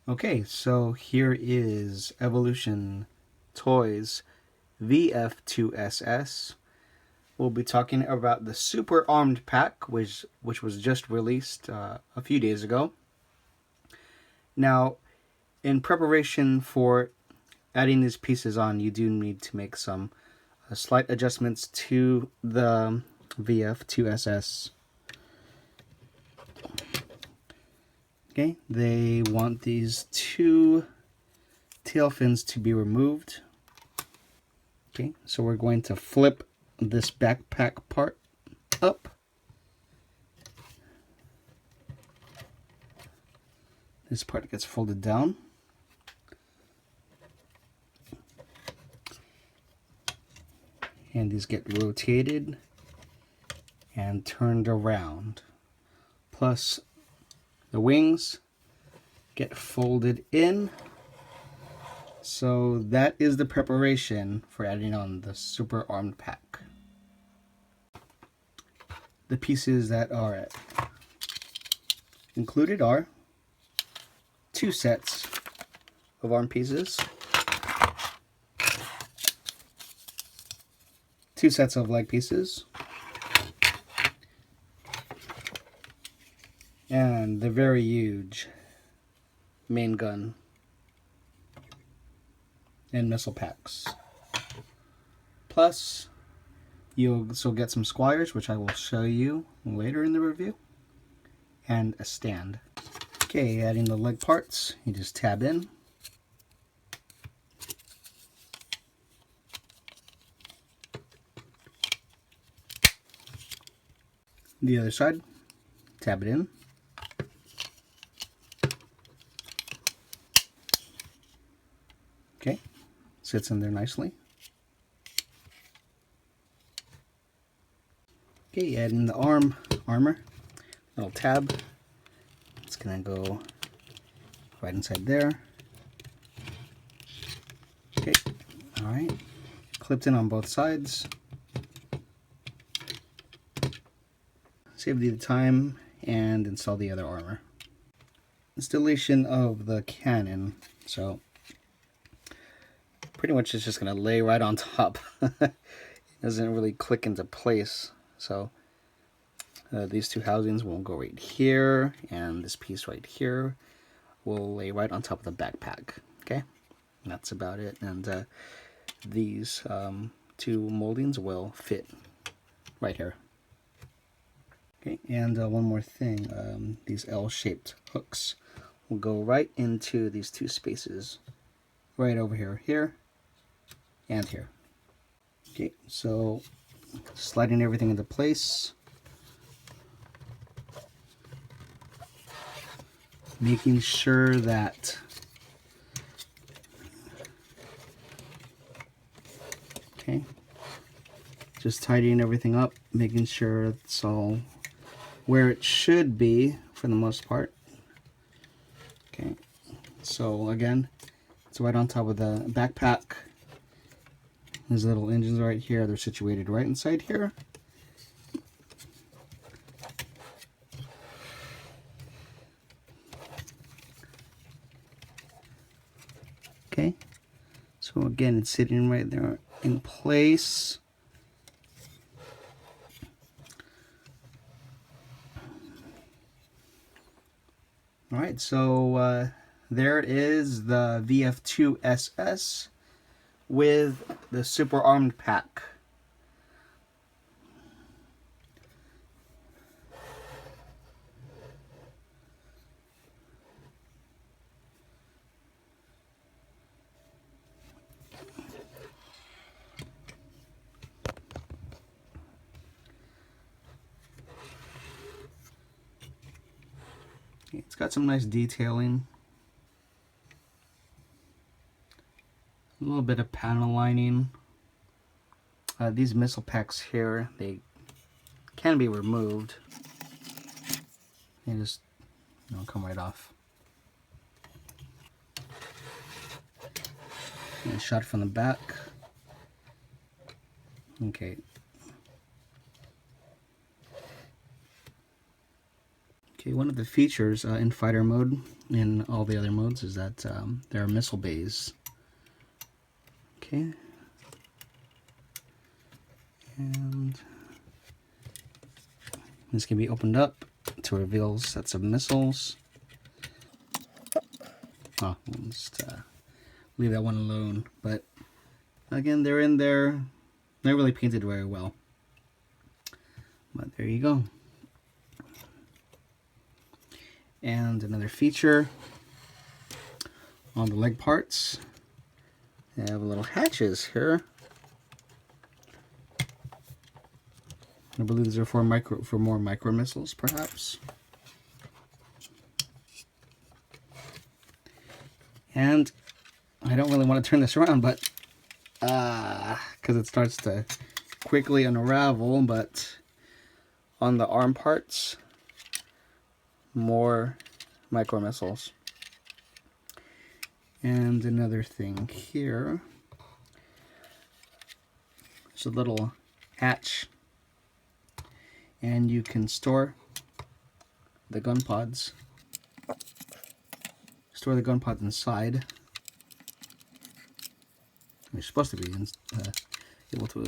Okay, so here is Evolution Toys VF-2SS. We'll be talking about the Super Armed Pack, which was just released a few days ago. Now, in preparation for adding these pieces on, you do need to make some slight adjustments to the VF-2SS. Okay, they want these two tail fins to be removed. Okay, so we're going to flip this backpack part up. This part gets folded down. And these get rotated and turned around. Plus the wings get folded in. So that is the preparation for adding on the Super Armed Pack. The pieces that are included are 2 sets of arm pieces, 2 sets of leg pieces, and the very huge main gun and missile packs. Plus, you'll also get some squires, which I will show you later in the review, and a stand. Okay, adding the leg parts, you just tab in. The other side, tab it in. Okay, sits in there nicely. Okay, adding the armor, little tab. It's gonna go right inside there. Okay, all right, clipped in on both sides. Save the time and install the other armor. Installation of the cannon. So pretty much it's just gonna lay right on top. It doesn't really click into place. So these two housings will go right here, and this piece right here will lay right on top of the backpack. Okay, and that's about it. And these 2 moldings will fit right here. Okay, and one more thing, these L-shaped hooks will go right into these 2 spaces, right over here, and here. Okay, so sliding everything into place, making sure that just tidying everything up, making sure it's all where it should be for the most part. Okay, so again, it's right on top of the backpack. These little engines right here, they're situated right inside here. Okay, so again, it's sitting right there in place. All right, so there is the VF-2SS with the Super Armed Pack. It's got some nice detailing. A little bit of panel lining. These missile packs here, they can be removed. They just come right off. And shot from the back. Okay. Okay, one of the features in fighter mode, in all the other modes, is that there are missile bays. Okay. And this can be opened up to reveal sets of missiles. Oh, we'll just leave that one alone. But again, they're in there. Not really painted very well. But there you go. And another feature on the leg parts. They have little hatches here. I believe these are for more micro missiles, perhaps. And I don't really want to turn this around, but because it starts to quickly unravel. But on the arm parts, more micro missiles. And another thing here, there's a little hatch, and you can store the gun pods. Store the gun pods inside. You're supposed to be able to.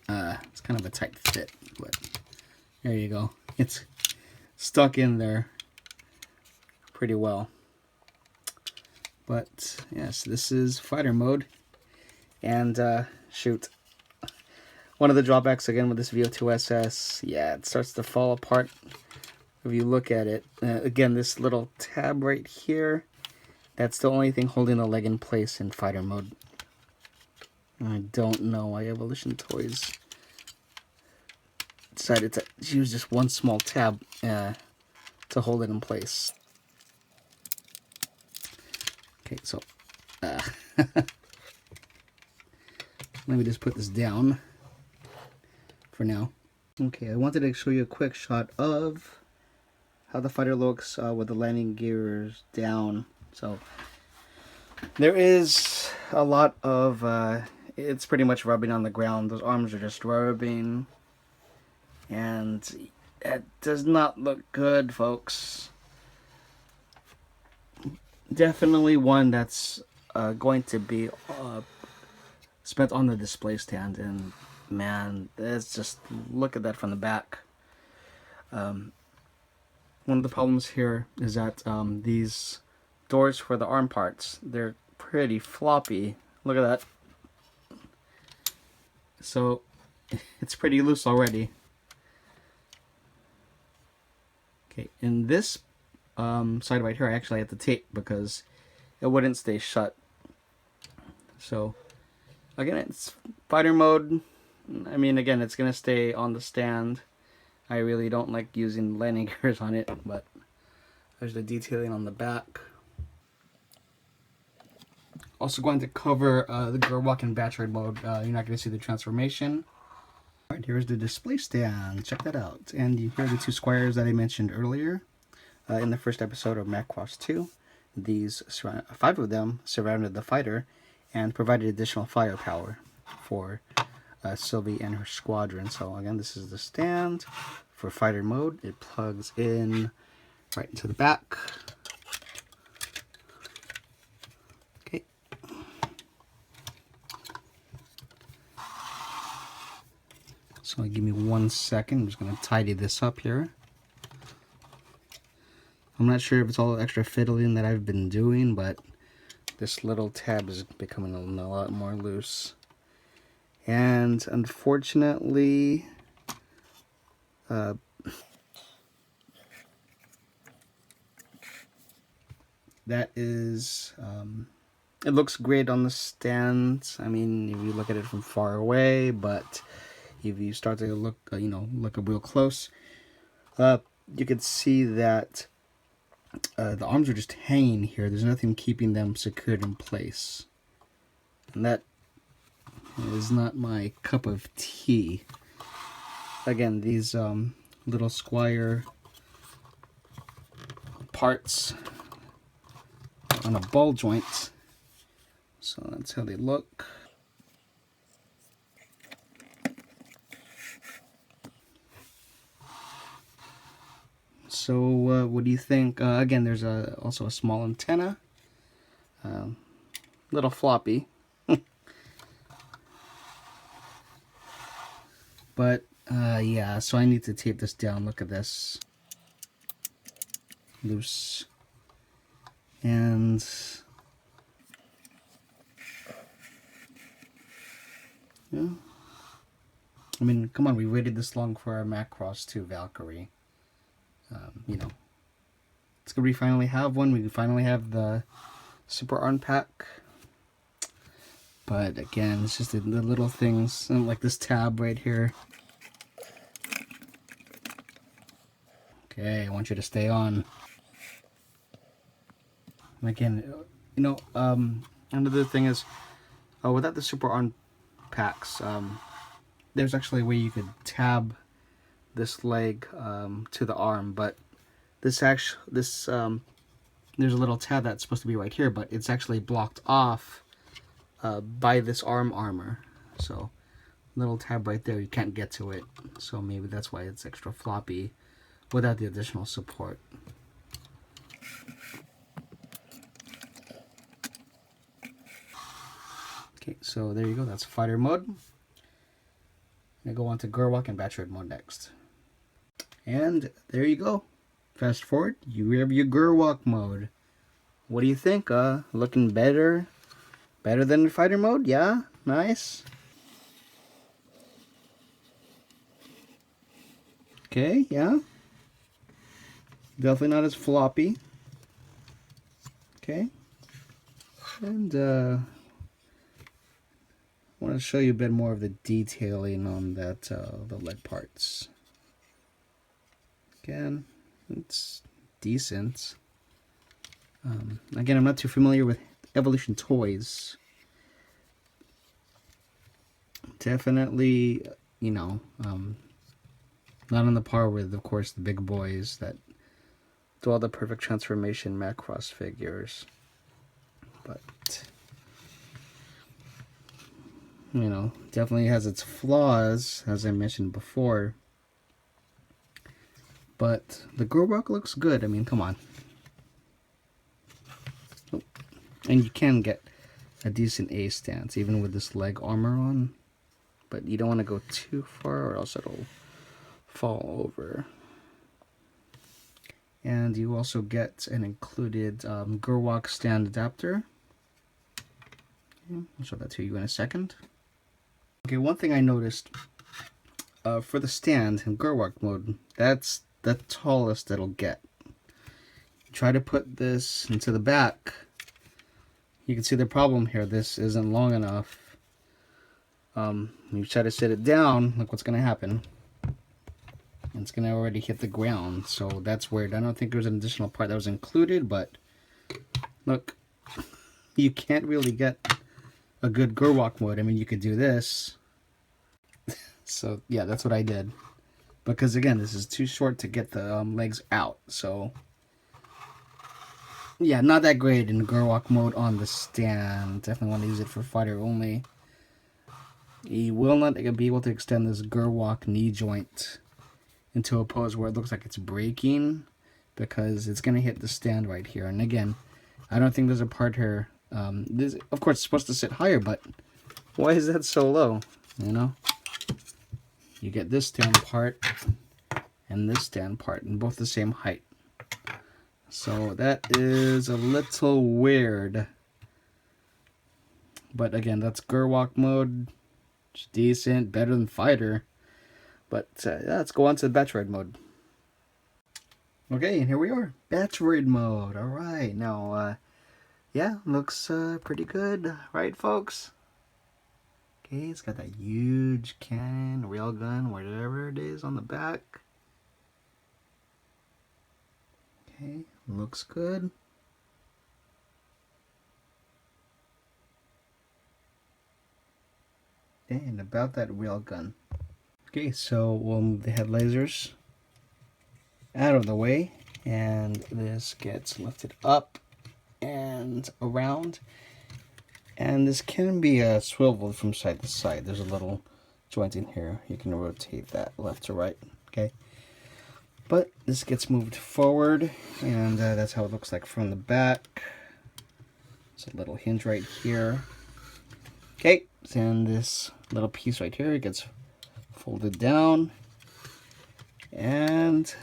It's kind of a tight fit, but there you go. It's stuck in there pretty well. But yes, this is fighter mode, and shoot. One of the drawbacks again with this VF-2SS, yeah, it starts to fall apart if you look at it. Again, this little tab right here, that's the only thing holding the leg in place in fighter mode. I don't know why Evolution Toys decided to use just one small tab to hold it in place. Okay, so let me just put this down for now. Okay, I wanted to show you a quick shot of how the fighter looks with the landing gears down. So there is a lot of it's pretty much rubbing on the ground. Those arms are just rubbing, and it does not look good, folks. Definitely one that's going to be spent on the display stand, and man, it's just, look at that from the back. One of the problems here is that these doors for the arm parts, they're pretty floppy. Look at that. So it's pretty loose already. Okay, in this side right here, I actually had to tape because it wouldn't stay shut. So again, it's fighter mode. I mean, again, it's gonna stay on the stand. I really don't like using landing gears on it, but there's the detailing on the back. Also going to cover the girl walking batch ride mode. You're not going to see the transformation. Alright, here's the display stand. Check that out. And you hear the two squares that I mentioned earlier in the first episode of Macross 2. These 5 of them surrounded the fighter and provided additional firepower for Sylvie and her squadron. So again, this is the stand for fighter mode. It plugs in right into the back. Okay. So give me 1 second. I'm just going to tidy this up here. I'm not sure if it's all extra fiddling that I've been doing, but this little tab is becoming a lot more loose. And unfortunately, that is, it looks great on the stand. I mean, if you look at it from far away, but if you start to look, look up real close, you can see that the arms are just hanging here. There's nothing keeping them secured in place. And that is not my cup of tea. Again, these little square parts on a ball joint. So that's how they look. So what do you think? Again, there's also a small antenna, little floppy, but yeah. So I need to tape this down. Look at this, loose, and yeah. I mean, come on, we waited this long for our Macross 2 Valkyrie. You know, it's good we finally have one. We finally have the Super Arm Pack. But again, it's just the little things, like this tab right here. Okay, I want you to stay on. And again, you know, another thing is, without the Super Arm Packs, there's actually a way you could tab this leg to the arm, but there's a little tab that's supposed to be right here, but it's actually blocked off by this arm armor. So little tab right there, you can't get to it. So maybe that's why it's extra floppy without the additional support. Okay, so there you go. That's fighter mode. I'm gonna go on to Gerwalk and Batchroid mode next. And there you go. Fast forward, you have your Gerwalk mode. What do you think? Looking better? Better than fighter mode? Yeah? Nice. Okay, yeah. Definitely not as floppy. Okay. And I want to show you a bit more of the detailing on that the leg parts. Again, it's decent. Again, I'm not too familiar with Evolution toys. Definitely, you know, not on the par with, of course, the big boys that do all the perfect transformation Macross figures. But, you know, definitely has its flaws, as I mentioned before. But the Gerwalk looks good. I mean, come on. Oh. And you can get a decent A stance, even with this leg armor on. But you don't want to go too far, or else it'll fall over. And you also get an included Gerwalk stand adapter. Okay, I'll show that to you in a second. Okay, one thing I noticed for the stand in Gerwalk mode, that's the tallest it'll get. Try to put this into the back. You can see the problem here. This isn't long enough. You try to sit it down, look what's going to happen. It's going to already hit the ground, so that's weird. I don't think there was an additional part that was included, but look, you can't really get a good Gerwalk mode. I mean, you could do this. So yeah, that's what I did. Because again, this is too short to get the legs out, so yeah, not that great in Gerwalk mode on the stand. Definitely want to use it for fighter only. You will not be able to extend this Gerwalk knee joint into a pose where it looks like it's breaking, because it's going to hit the stand right here. And again, I don't think there's a part here. This, of course, it's supposed to sit higher, but why is that so low? You know? You get this stand part and this stand part, and both the same height. So that is a little weird. But again, that's Gerwalk mode. It's decent, better than fighter. But yeah, let's go on to the Batchroid mode. Okay, and here we are, Batchroid mode. All right, now, yeah, looks pretty good, right, folks? Okay, it's got that huge cannon, railgun, whatever it is on the back. Okay, looks good. And about that railgun. Okay, so we'll move the head lasers out of the way, and this gets lifted up and around. And this can be swiveled from side to side. There's a little joint in here. You can rotate that left to right, okay? But this gets moved forward, and that's how it looks like from the back. It's a little hinge right here. Okay, and this little piece right here gets folded down, and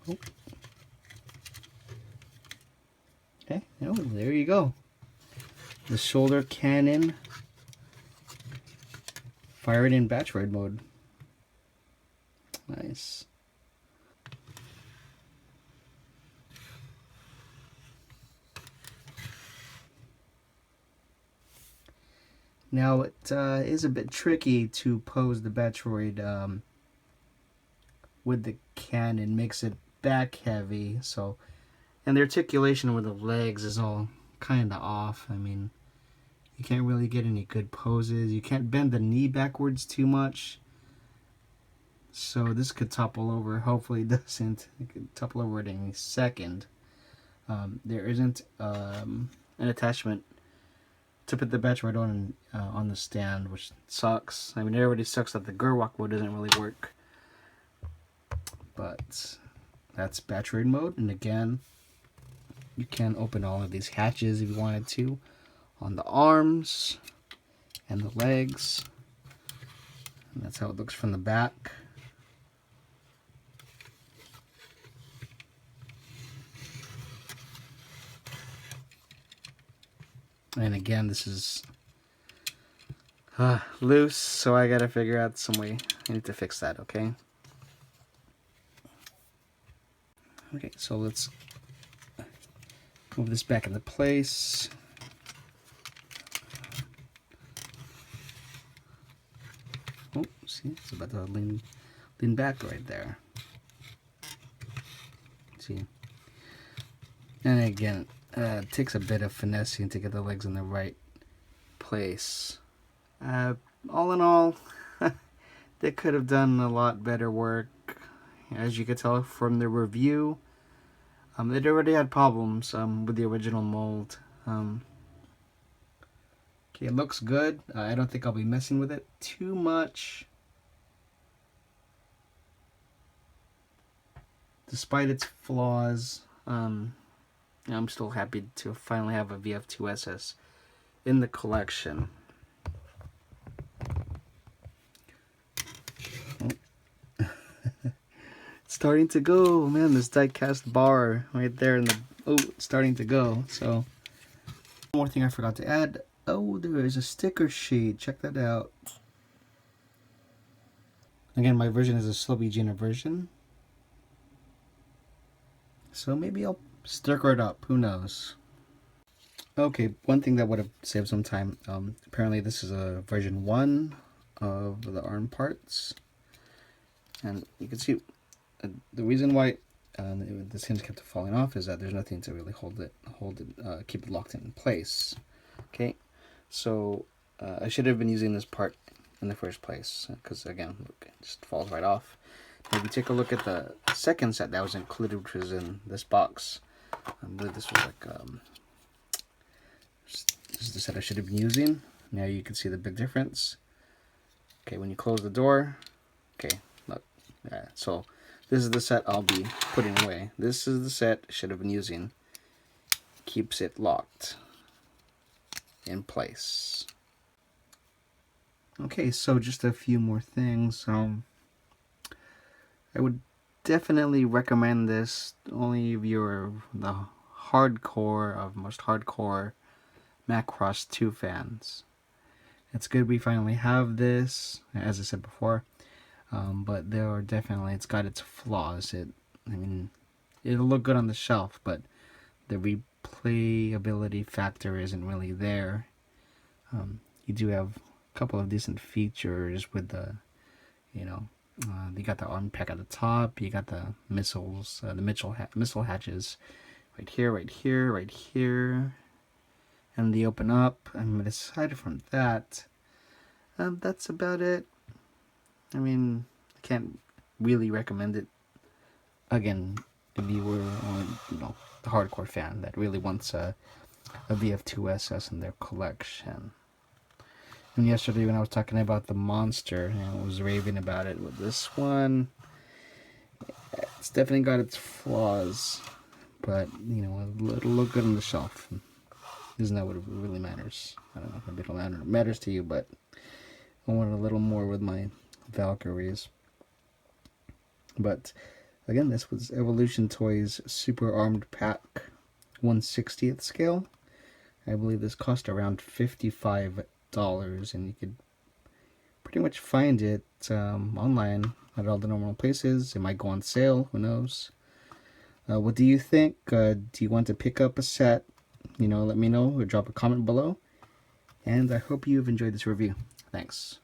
okay, oh, there you go. The shoulder cannon fired in batch ride mode. Nice. Now it is a bit tricky to pose the Batroid with the cannon, makes it back heavy, so, and the articulation with the legs is all kind of off. I mean, you can't really get any good poses. You can't bend the knee backwards too much, so this could topple over. Hopefully it doesn't. It could topple over at any second. There isn't an attachment to put the Batroid on the stand, which sucks. I mean, it already sucks that the Gerwalk mode doesn't really work. But that's Batroid mode, and again, you can open all of these hatches if you wanted to, on the arms and the legs. And that's how it looks from the back. And again, this is loose, so I gotta figure out some way. I need to fix that, okay? Okay, so let's move this back into place. Oh, see, it's about to lean back right there. See? And again, it takes a bit of finessing to get the legs in the right place. All in all, they could have done a lot better work. As you could tell from the review, they'd already had problems with the original mold. Okay, it looks good. I don't think I'll be messing with it too much. Despite its flaws, I'm still happy to finally have a VF-2SS in the collection. Starting to go, man, this die-cast bar right there in the, it's starting to go. So one more thing I forgot to add. Oh, there is a sticker sheet. Check that out. Again, my version is a slow beginner version, so maybe I'll sticker it up, who knows. Okay, one thing that would have saved some time, apparently this is a version 1 of the arm parts, and you can see the reason why this hinge kept falling off is that there's nothing to really keep it locked in place. Okay, so I should have been using this part in the first place, because again, look, it just falls right off. Now, if you take a look at the second set that was included, which was in this box, I believe this was like this is the set I should have been using. Now you can see the big difference. Okay, when you close the door, okay, look, so this is the set I'll be putting away. This is the set I should have been using. Keeps it locked in place. Okay, so just a few more things. I would definitely recommend this only if you're the most hardcore Macross 2 fans. It's good we finally have this, as I said before. But there are definitely, it's got its flaws. I mean, it'll look good on the shelf, but the replayability factor isn't really there. You do have a couple of decent features with the, you got the arm pack at the top. You got the missiles, the missile hatches, right here, right here, right here, and the open up. I mean, aside from that, that's about it. I mean, I can't really recommend it. Again, if you were, the hardcore fan that really wants a VF-2SS in their collection. And yesterday when I was talking about the monster, I was raving about it. With this one, it's definitely got its flaws, but it'll look good on the shelf. Isn't that what really matters? I don't know if it matters to you, but I want a little more with my Valkyries. But again, this was Evolution Toys Super Armed Pack 1/60th scale. I believe this cost around $55, and you could pretty much find it online at all the normal places. It might go on sale, who knows. What do you think? Do you want to pick up a set? Let me know or drop a comment below. And I hope you've enjoyed this review. Thanks.